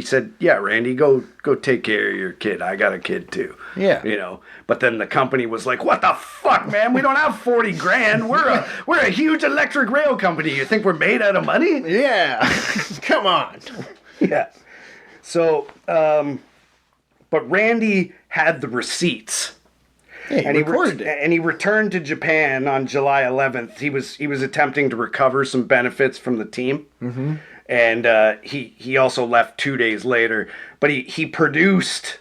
said, yeah, Randy, go take care of your kid. I got a kid too. Yeah. You know, but then the company was like, what the fuck, man? We don't have 40 grand. We're a huge electric rail company. You think we're made out of money? Yeah. Come on. Yeah. So, but Randy had the receipts. Yeah, he recorded it. And he returned to Japan on July 11th. He was attempting to recover some benefits from the team. Mm-hmm. And he also left 2 days later. But he produced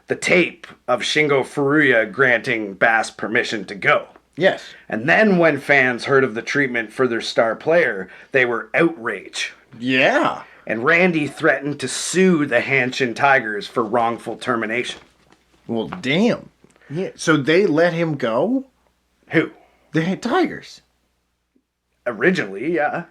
the tape of Shingo Furuya granting Bass permission to go. Yes. And then when fans heard of the treatment for their star player, they were outraged. Yeah. And Randy threatened to sue the Hanshin Tigers for wrongful termination. Well, damn. Yeah. So they let him go? Who? The Tigers. Originally, yeah.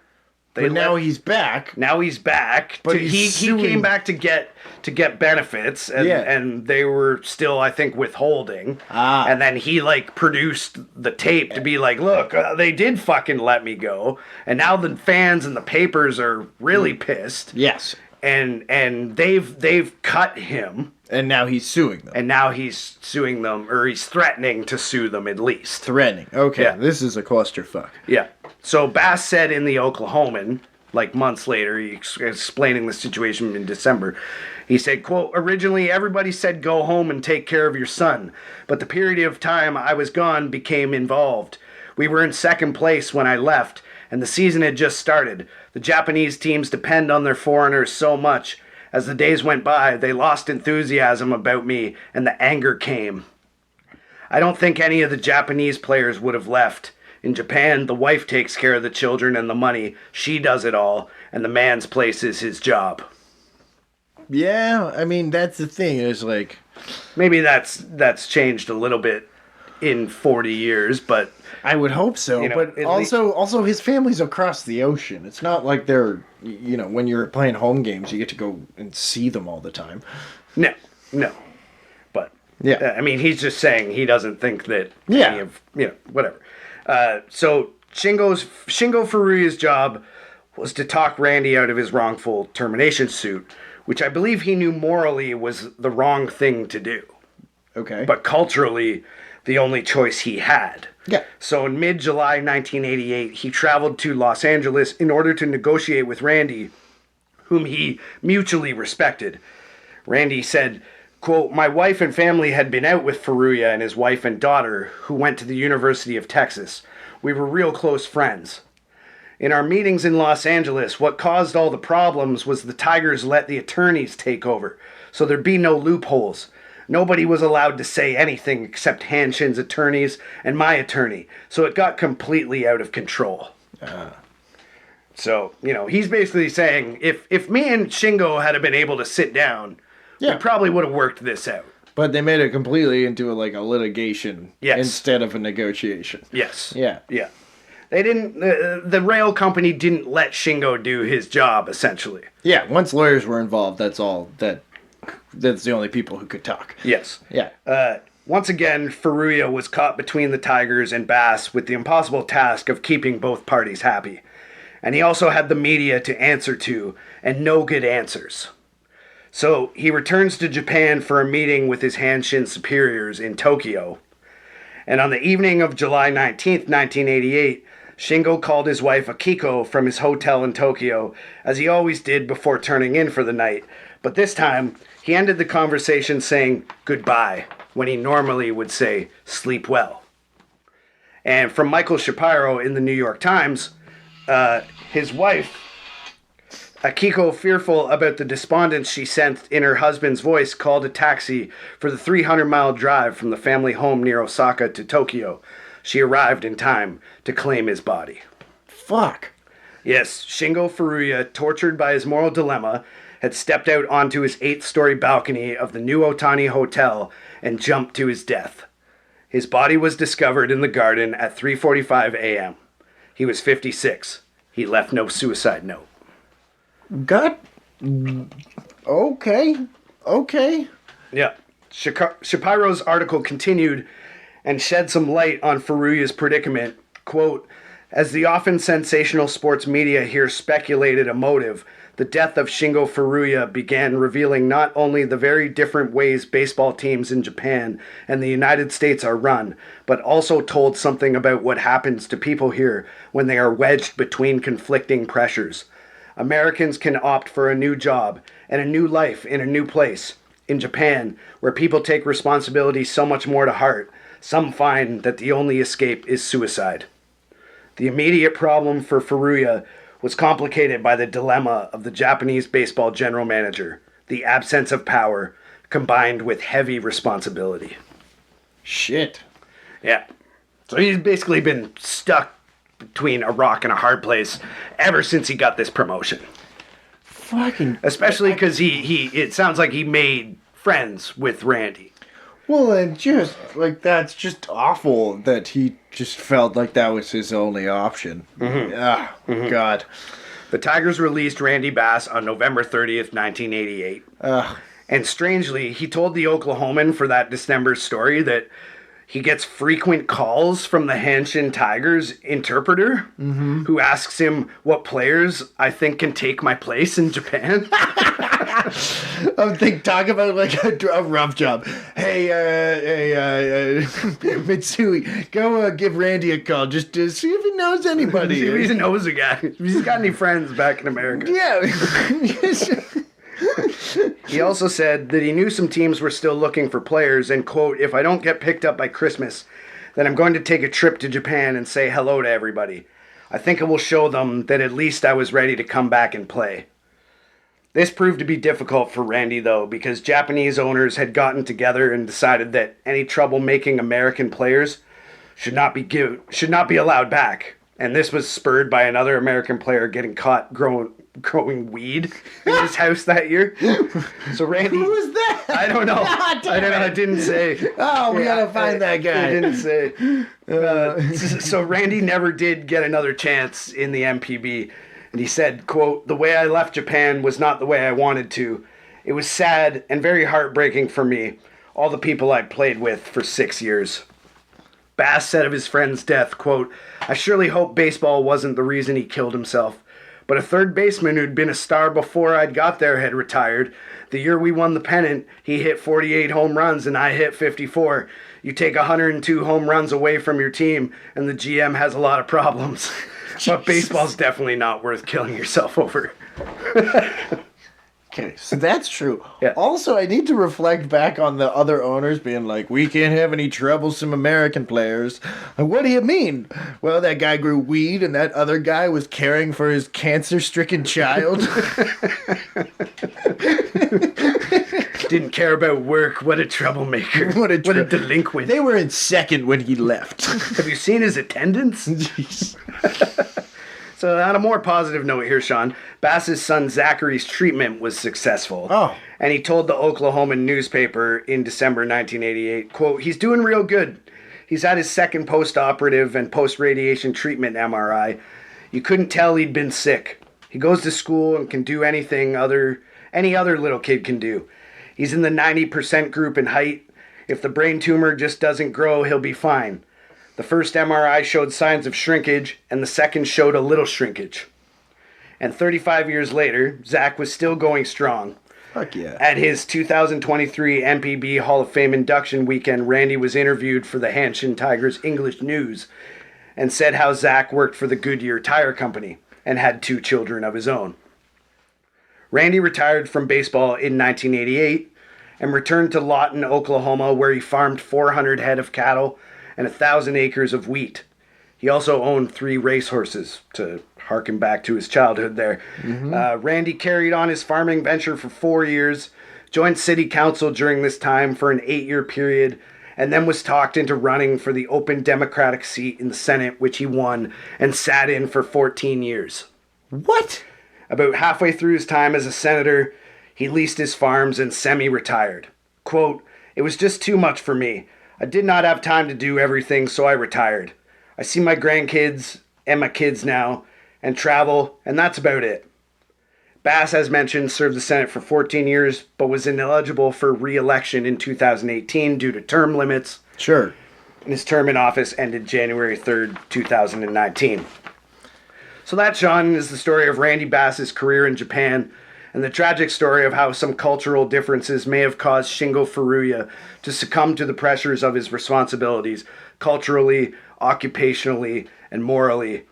But now he's back. Now he's back. But he came back to get benefits, and they were still, I think, withholding. And then he like produced the tape to be like, look, they did fucking let me go, and now the fans and the papers are really pissed. Yes. And they've cut him. And now he's suing them. And now he's suing them, or he's threatening to sue them at least. Threatening. Okay, Yeah. This is a clusterfuck. Yeah. So Bass said in the Oklahoman, like months later, explaining the situation in December, he said, quote, originally everybody said go home and take care of your son, but the period of time I was gone became involved. We were in second place when I left, and the season had just started. The Japanese teams depend on their foreigners so much. As the days went by, they lost enthusiasm about me, and the anger came. I don't think any of the Japanese players would have left. In Japan, the wife takes care of the children and the money. She does it all, and the man's place is his job. Yeah, I mean, that's the thing. It's like... Maybe that's changed a little bit in 40 years, but... I would hope so, You know, but at also his family's across the ocean. It's not like they're, when you're playing home games, you get to go and see them all the time. No. But, Yeah. I mean, he's just saying he doesn't think that Yeah. any of, whatever. So Shingo Furuya's job was to talk Randy out of his wrongful termination suit, which I believe he knew morally was the wrong thing to do. Okay. But culturally, the only choice he had. Yeah. So in mid-July 1988, he traveled to Los Angeles in order to negotiate with Randy, whom he mutually respected. Randy said, quote, my wife and family had been out with Furuya and his wife and daughter, who went to the University of Texas. We were real close friends. In our meetings in Los Angeles, what caused all the problems was the Tigers let the attorneys take over, so there'd be no loopholes. Nobody was allowed to say anything except Hanshin's attorneys and my attorney, so it got completely out of control. So, he's basically saying, if me and Shingo had been able to sit down, we probably would have worked this out. But they made it completely into a litigation instead of a negotiation. Yes. Yeah. Yeah. They didn't, the rail company didn't let Shingo do his job, essentially. Yeah, once lawyers were involved, that's all that talk. That's the only people who could talk. Yes. Yeah. Once again, Furuya was caught between the Tigers and Bass with the impossible task of keeping both parties happy. And he also had the media to answer to, and no good answers. So he returns to Japan for a meeting with his Hanshin superiors in Tokyo. And on the evening of July 19th, 1988, Shingo called his wife Akiko from his hotel in Tokyo, as he always did before turning in for the night. But this time, he ended the conversation saying goodbye, when he normally would say sleep well. And from Michael Shapiro in the New York Times, his wife, Akiko, fearful about the despondence she sensed in her husband's voice, called a taxi for the 300-mile drive from the family home near Osaka to Tokyo. She arrived in time to claim his body. Fuck. Yes, Shingo Furuya, tortured by his moral dilemma, had stepped out onto his 8th-story balcony of the New Otani Hotel and jumped to his death. His body was discovered in the garden at 3:45 a.m. He was 56. He left no suicide note. God. Okay. Yeah. Shapiro's article continued and shed some light on Furuya's predicament. Quote, as the often sensational sports media here speculated a motive, the death of Shingo Furuya began revealing not only the very different ways baseball teams in Japan and the United States are run, but also told something about what happens to people here when they are wedged between conflicting pressures. Americans can opt for a new job and a new life in a new place. In Japan, where people take responsibility so much more to heart, some find that the only escape is suicide. The immediate problem for Furuya was complicated by the dilemma of the Japanese baseball general manager, the absence of power, combined with heavy responsibility. Shit. Yeah. So he's basically been stuck between a rock and a hard place ever since he got this promotion. Fucking. Especially because it sounds like he made friends with Randy. Well, and just, like, that's just awful that he just felt like that was his only option. God. The Tigers released Randy Bass on November 30th, 1988. And strangely, he told the Oklahoman for that December story that he gets frequent calls from the Hanshin Tigers interpreter who asks him what players I think can take my place in Japan. Talk about like a rough job. Hey, Mitsui, go give Randy a call. Just to see if he knows anybody. See if he knows a guy. If he's got any friends back in America. Yeah. He also said that he knew some teams were still looking for players and, quote, if I don't get picked up by Christmas, then I'm going to take a trip to Japan and say hello to everybody. I think it will show them that at least I was ready to come back and play. This proved to be difficult for Randy, though, because Japanese owners had gotten together and decided that any trouble-making American players should not be allowed back. And this was spurred by another American player getting caught growing weed in his house that year. So Randy... Who was that? I don't know. I didn't say. Oh, we gotta find that guy. I didn't say. So Randy never did get another chance in the MPB. And he said, quote, the way I left Japan was not the way I wanted to. It was sad and very heartbreaking for me, all the people I played with for 6 years. Bass said of his friend's death, quote, I surely hope baseball wasn't the reason he killed himself. But a third baseman who'd been a star before I'd got there had retired. The year we won the pennant, he hit 48 home runs and I hit 54. You take 102 home runs away from your team and the GM has a lot of problems. But baseball's definitely not worth killing yourself over. Okay, so that's true. Yeah. Also, I need to reflect back on the other owners being like, we can't have any troublesome American players. Like, what do you mean? Well, that guy grew weed and that other guy was caring for his cancer-stricken child. Didn't care about work. What a troublemaker. What a delinquent. They were in second when he left. Have you seen his attendance? Jeez. So on a more positive note here, Sean, Bass's son Zachary's treatment was successful. Oh. And he told the Oklahoman newspaper in December 1988, quote, he's doing real good. He's had his second post-operative and post-radiation treatment MRI. You couldn't tell he'd been sick. He goes to school and can do anything any other little kid can do. He's in the 90% group in height. If the brain tumor just doesn't grow, he'll be fine. The first MRI showed signs of shrinkage, and the second showed a little shrinkage. And 35 years later, Zach was still going strong. Fuck yeah. At his 2023 MPB Hall of Fame induction weekend, Randy was interviewed for the Hanshin Tigers English News and said how Zach worked for the Goodyear Tire Company and had 2 children of his own. Randy retired from baseball in 1988 and returned to Lawton, Oklahoma, where he farmed 400 head of cattle and 1,000 acres of wheat. He also owned 3 racehorses, to harken back to his childhood there. Randy carried on his farming venture for 4 years, joined city council during this time for an 8-year period, and then was talked into running for the open Democratic seat in the Senate, which he won, and sat in for 14 years. What? About halfway through his time as a senator, he leased his farms and semi-retired. Quote, "It was just too much for me. I did not have time to do everything, so I retired. I see my grandkids and my kids now, and travel, and that's about it." Bass, as mentioned, served the Senate for 14 years, but was ineligible for re-election in 2018 due to term limits. Sure. And his term in office ended January 3rd, 2019. So that, Sean, is the story of Randy Bass's career in Japan, and the tragic story of how some cultural differences may have caused Shingo Furuya to succumb to the pressures of his responsibilities, culturally, occupationally, and morally.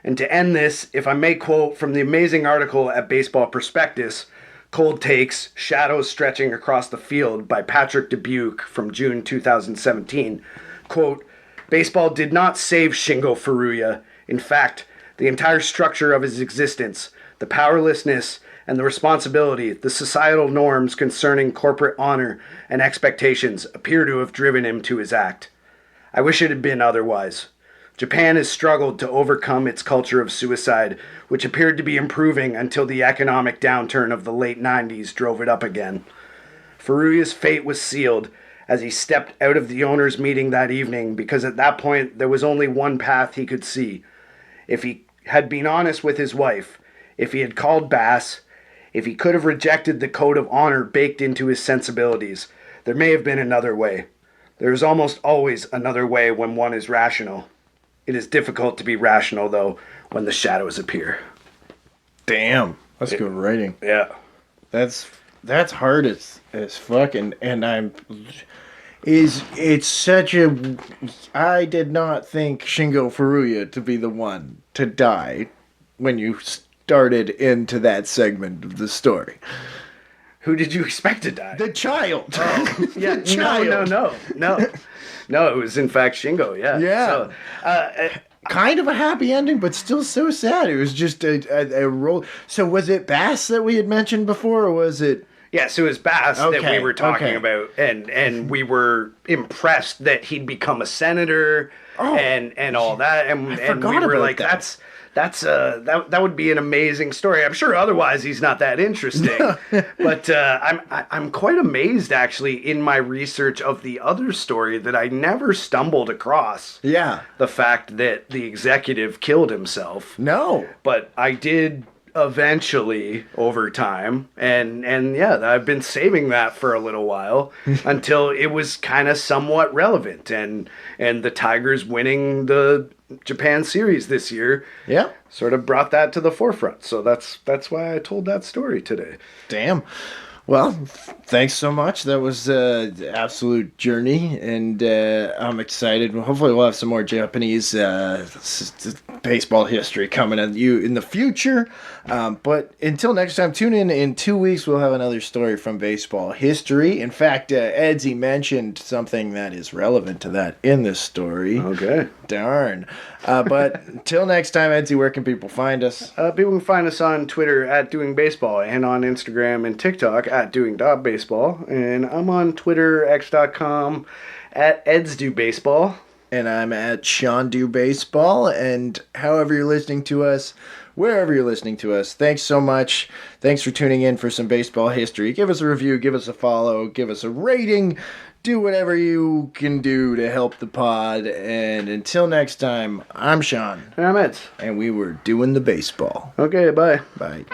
And to end this, if I may quote from the amazing article at Baseball Prospectus, Cold Takes, Shadows Stretching Across the Field by Patrick Dubuque from June 2017, quote, "Baseball did not save Shingo Furuya. In fact, the entire structure of his existence, the powerlessness and the responsibility, the societal norms concerning corporate honor and expectations appear to have driven him to his act. I wish it had been otherwise. Japan has struggled to overcome its culture of suicide, which appeared to be improving until the economic downturn of the late 90s drove it up again. Furuya's fate was sealed as he stepped out of the owners' meeting that evening because at that point there was only one path he could see. If he had been honest with his wife, if he had called Bass, if he could have rejected the code of honor baked into his sensibilities, there may have been another way. There is almost always another way when one is rational. It is difficult to be rational, though, when the shadows appear." Damn. That's good writing. Yeah. That's hard as fuck, and it's such a. I did not think Shingo Furuya to be the one to die when you started into that segment of the story. Who did you expect to die? The child. Oh, yeah. Child. No, it was in fact Shingo. Yeah. Yeah. So, kind of a happy ending, but still so sad. It was just a roll. So was it Bass that we had mentioned before, or was it? Yes, it was Bass that we were talking okay. about, and we were impressed that he'd become a senator and all that, and we were like, that. that would be an amazing story. I'm sure otherwise he's not that interesting, but I'm quite amazed actually in my research of the other story that I never stumbled across. Yeah, the fact that the executive killed himself. No, but I did eventually over time, and yeah, I've been saving that for a little while until it was kind of somewhat relevant, and the Tigers winning the Japan series this year, yeah, sort of brought that to the forefront. So that's why I told that story today. Damn. Well, thanks so much. That was an absolute journey, and I'm excited. Hopefully we'll have some more Japanese baseball history coming at you in the future. But until next time, tune in 2 weeks. We'll have another story from baseball history. In fact, Edsy mentioned something that is relevant to that in this story. Okay. Darn. But until next time, Edsy, where can people find us? People can find us on Twitter at Doing Baseball and on Instagram and TikTok at Doing.Baseball. And I'm on Twitter, x.com at EdsDoBaseball. And I'm at Sean Do Baseball. And however you're listening to us, wherever you're listening to us, thanks so much. Thanks for tuning in for some baseball history. Give us a review, give us a follow, give us a rating. Do whatever you can do to help the pod. And until next time, I'm Sean. And I'm Ed. And we were doing the baseball. Okay, bye. Bye.